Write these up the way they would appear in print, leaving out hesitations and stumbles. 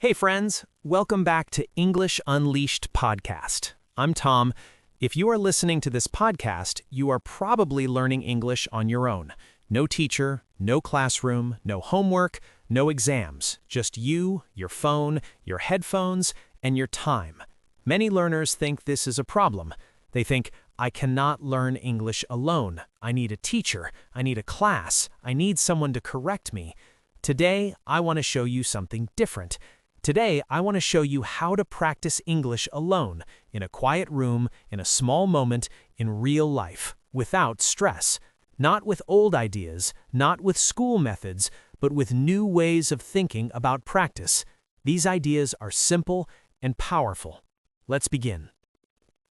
Hey friends, welcome back to English Unleashed podcast. I'm Tom. If you are listening to this podcast, you are probably learning English on your own. No teacher, no classroom, no homework, no exams. Just you, your phone, your headphones, and your time. Many learners think this is a problem. They think, I cannot learn English alone. I need a teacher. I need a class. I need someone to correct me. Today, I want to show you something different. Today, I want to show you how to practice English alone, in a quiet room, in a small moment, in real life, without stress. Not with old ideas, not with school methods, but with new ways of thinking about practice. These ideas are simple and powerful. Let's begin.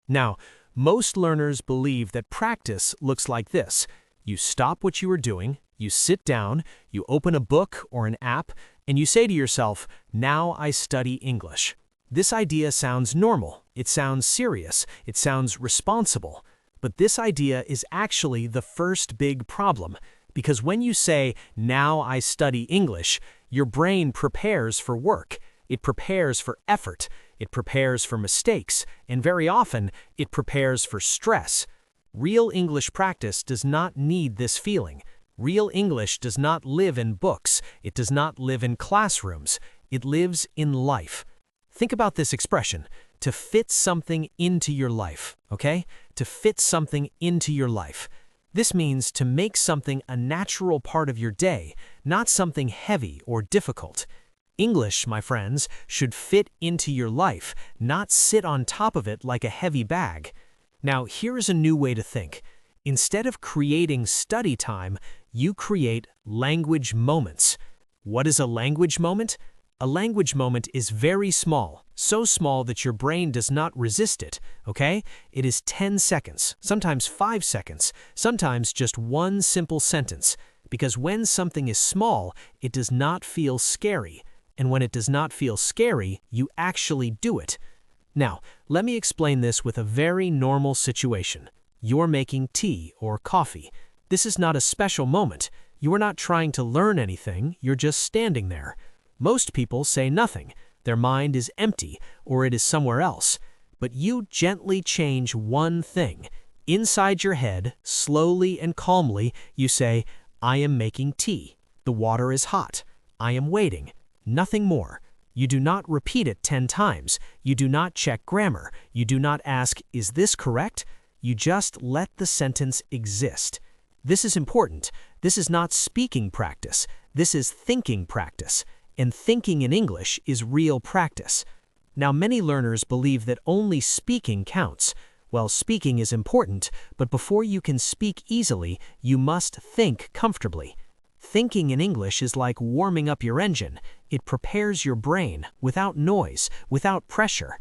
Now, most learners believe that practice looks like this. You stop what you are doing, you sit down, you open a book or an app, and you say to yourself, now I study English. This idea sounds normal, it sounds serious, it sounds responsible. But this idea is actually the first big problem, because when you say, now I study English, your brain prepares for work, it prepares for effort, it prepares for mistakes, and very often, it prepares for stress. Real English practice does not need this feeling. Real English does not live in books. It does not live in classrooms. It lives in life. Think about this expression, to fit something into your life, okay? To fit something into your life. This means to make something a natural part of your day, not something heavy or difficult. English, my friends, should fit into your life, not sit on top of it like a heavy bag. Now, here is a new way to think. Instead of creating study time, you create language moments. What is a language moment? A language moment is very small, so small that your brain does not resist it, okay? It is 10 seconds, sometimes 5 seconds, sometimes just one simple sentence. Because when something is small, it does not feel scary. And when it does not feel scary, you actually do it. Now, let me explain this with a very normal situation. You're making tea or coffee. This is not a special moment. You are not trying to learn anything, you're just standing there. Most people say nothing. Their mind is empty, or it is somewhere else. But you gently change one thing. Inside your head, slowly and calmly, you say, I am making tea. The water is hot. I am waiting. Nothing more. You do not repeat it 10 times. You do not check grammar. You do not ask, is this correct? You just let the sentence exist. This is important. This is not speaking practice. This is thinking practice. And thinking in English is real practice. Now, many learners believe that only speaking counts. Well, speaking is important, but before you can speak easily, you must think comfortably. Thinking in English is like warming up your engine. It prepares your brain without noise, without pressure.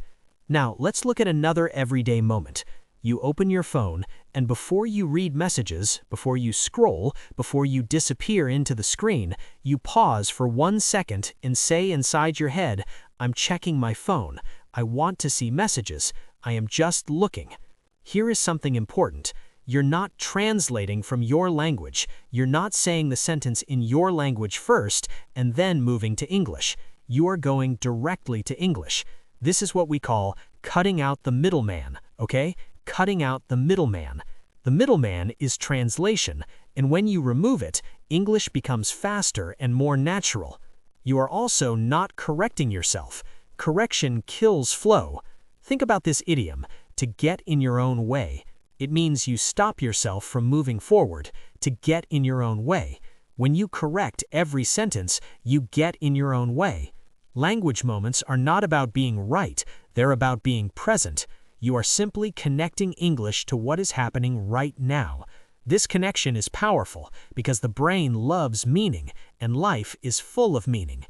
Now, let's look at another everyday moment. You open your phone, and before you read messages, before you scroll, before you disappear into the screen, you pause for 1 second and say inside your head, I'm checking my phone. I want to see messages. I am just looking. Here is something important. You're not translating from your language. You're not saying the sentence in your language first and then moving to English. You are going directly to English. This is what we call cutting out the middleman, okay? Cutting out the middleman. The middleman is translation, and when you remove it, English becomes faster and more natural. You are also not correcting yourself. Correction kills flow. Think about this idiom, to get in your own way. It means you stop yourself from moving forward, to get in your own way. When you correct every sentence, you get in your own way. Language moments are not about being right, they're about being present. You are simply connecting English to what is happening right now. This connection is powerful because the brain loves meaning, and life is full of meaning.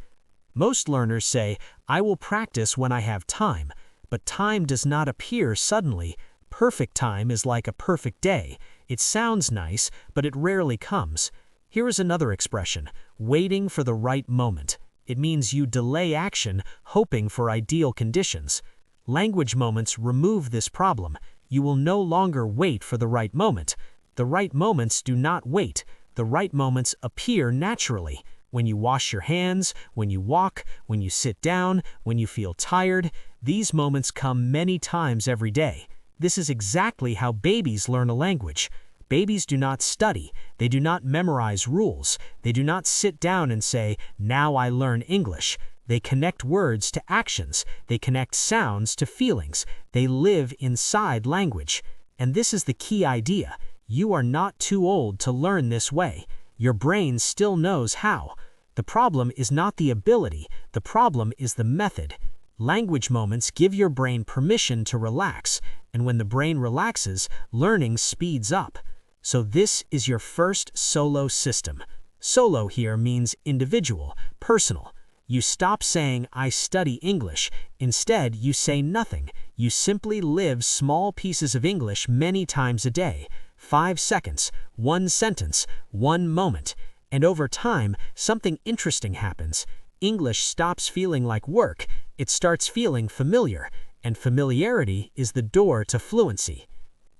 Most learners say, I will practice when I have time, but time does not appear suddenly. Perfect time is like a perfect day. It sounds nice, but it rarely comes. Here is another expression, waiting for the right moment. It means you delay action, hoping for ideal conditions. Language moments remove this problem. You will no longer wait for the right moment. The right moments do not wait. The right moments appear naturally. when you wash your hands, when you walk, when you sit down, when you feel tired. These moments come many times every day. This is exactly how babies learn a language. Babies do not study. They do not memorize rules. They do not sit down and say, "Now I learn English." They connect words to actions. They connect sounds to feelings. They live inside language. And this is the key idea. You are not too old to learn this way. Your brain still knows how. The problem is not the ability. The problem is the method. Language moments give your brain permission to relax, and when the brain relaxes, learning speeds up. So this is your first solo system. Solo here means individual, personal. You stop saying, "I study English." Instead, you say nothing. You simply live small pieces of English many times a day. 5 seconds, 1 sentence, 1 moment. And over time, something interesting happens. English stops feeling like work. It starts feeling familiar. And familiarity is the door to fluency.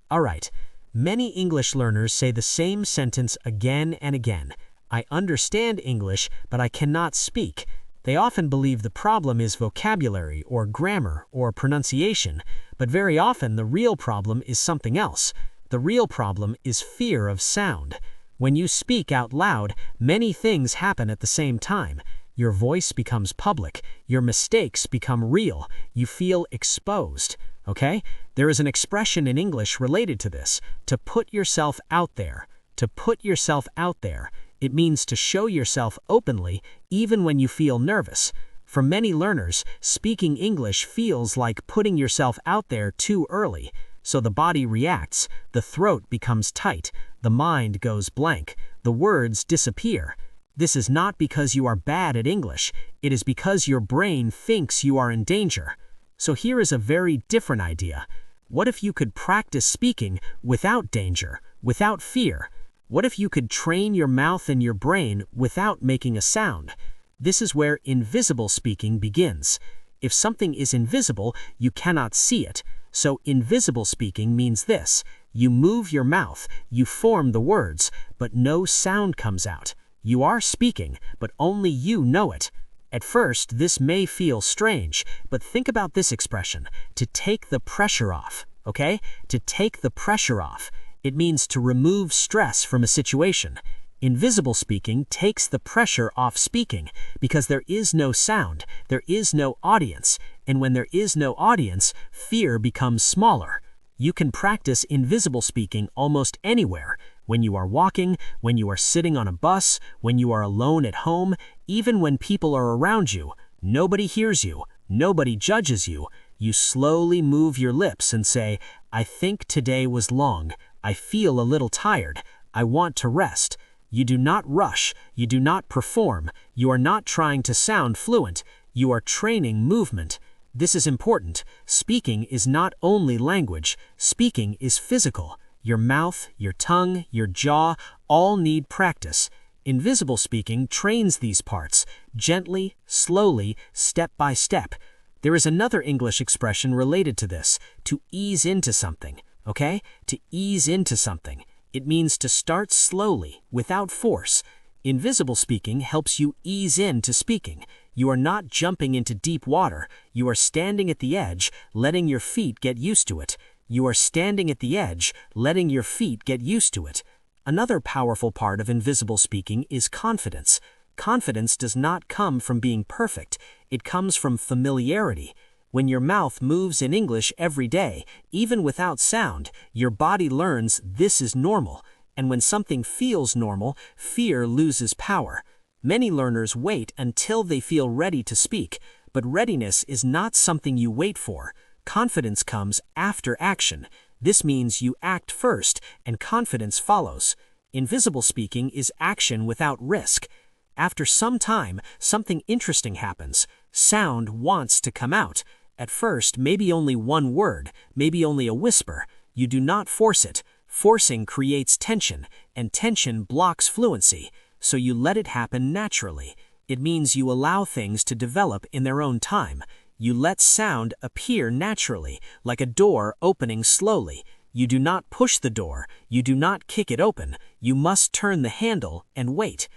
All right, many English learners say the same sentence again and again. "I understand English, but I cannot speak." They often believe the problem is vocabulary or grammar or pronunciation, but very often the real problem is something else. The real problem is fear of sound. When you speak out loud, many things happen at the same time. Your voice becomes public. Your mistakes become real. You feel exposed. Okay? There is an expression in English related to this, to put yourself out there. To put yourself out there. It means to show yourself openly, even when you feel nervous. For many learners, speaking English feels like putting yourself out there too early. So the body reacts, the throat becomes tight, the mind goes blank, the words disappear. This is not because you are bad at English. It is because your brain thinks you are in danger. So here is a very different idea. What if you could practice speaking without danger, without fear? What if you could train your mouth and your brain without making a sound? This is where invisible speaking begins. If something is invisible, you cannot see it. So invisible speaking means this. You move your mouth, you form the words, but no sound comes out. You are speaking, but only you know it. At first, this may feel strange, but think about this expression, to take the pressure off, okay? To take the pressure off. It means to remove stress from a situation. Invisible speaking takes the pressure off speaking because there is no sound, there is no audience, and when there is no audience, fear becomes smaller. You can practice invisible speaking almost anywhere, when you are walking, when you are sitting on a bus, when you are alone at home, even when people are around you. Nobody hears you, nobody judges you. You slowly move your lips and say, "I think today was long. I feel a little tired. I want to rest." You do not rush. You do not perform. You are not trying to sound fluent. You are training movement. This is important. Speaking is not only language. Speaking is physical. Your mouth, your tongue, your jaw all need practice. Invisible speaking trains these parts, gently, slowly, step by step. There is another English expression related to this, to ease into something. Okay? To ease into something. It means to start slowly, without force. Invisible speaking helps you ease into speaking. You are not jumping into deep water. You are standing at the edge, letting your feet get used to it. You are standing at the edge, letting your feet get used to it. Another powerful part of invisible speaking is confidence. Confidence does not come from being perfect. It comes from familiarity. When your mouth moves in English every day, even without sound, your body learns this is normal. And when something feels normal, fear loses power. Many learners wait until they feel ready to speak, but readiness is not something you wait for. Confidence comes after action. This means you act first, and confidence follows. Invisible speaking is action without risk. After some time, something interesting happens. Sound wants to come out. At first, maybe only one word, maybe only a whisper. You do not force it. Forcing creates tension, and tension blocks fluency. So you let it happen naturally. It means you allow things to develop in their own time. You let sound appear naturally, like a door opening slowly. You do not push the door. You do not kick it open. You must turn the handle and wait.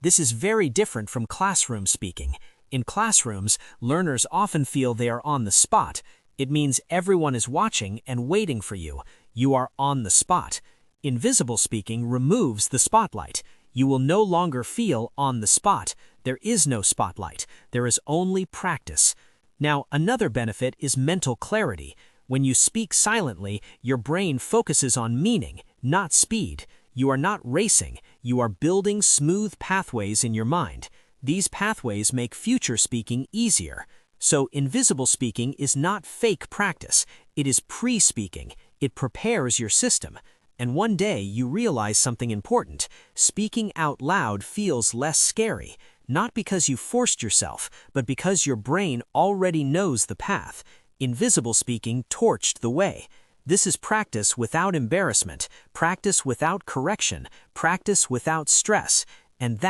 This is very different from classroom speaking. In classrooms, learners often feel they are on the spot. It means everyone is watching and waiting for you. You are on the spot. Invisible speaking removes the spotlight. You will no longer feel on the spot. There is no spotlight. There is only practice. Now, another benefit is mental clarity. When you speak silently, your brain focuses on meaning, not speed. You are not racing. You are building smooth pathways in your mind. These pathways make future speaking easier. So, invisible speaking is not fake practice. It is pre-speaking. It prepares your system. And one day you realize something important. Speaking out loud feels less scary, not because you forced yourself, but because your brain already knows the path. Invisible speaking torched the way. This is practice without embarrassment, practice without correction, practice without stress, and that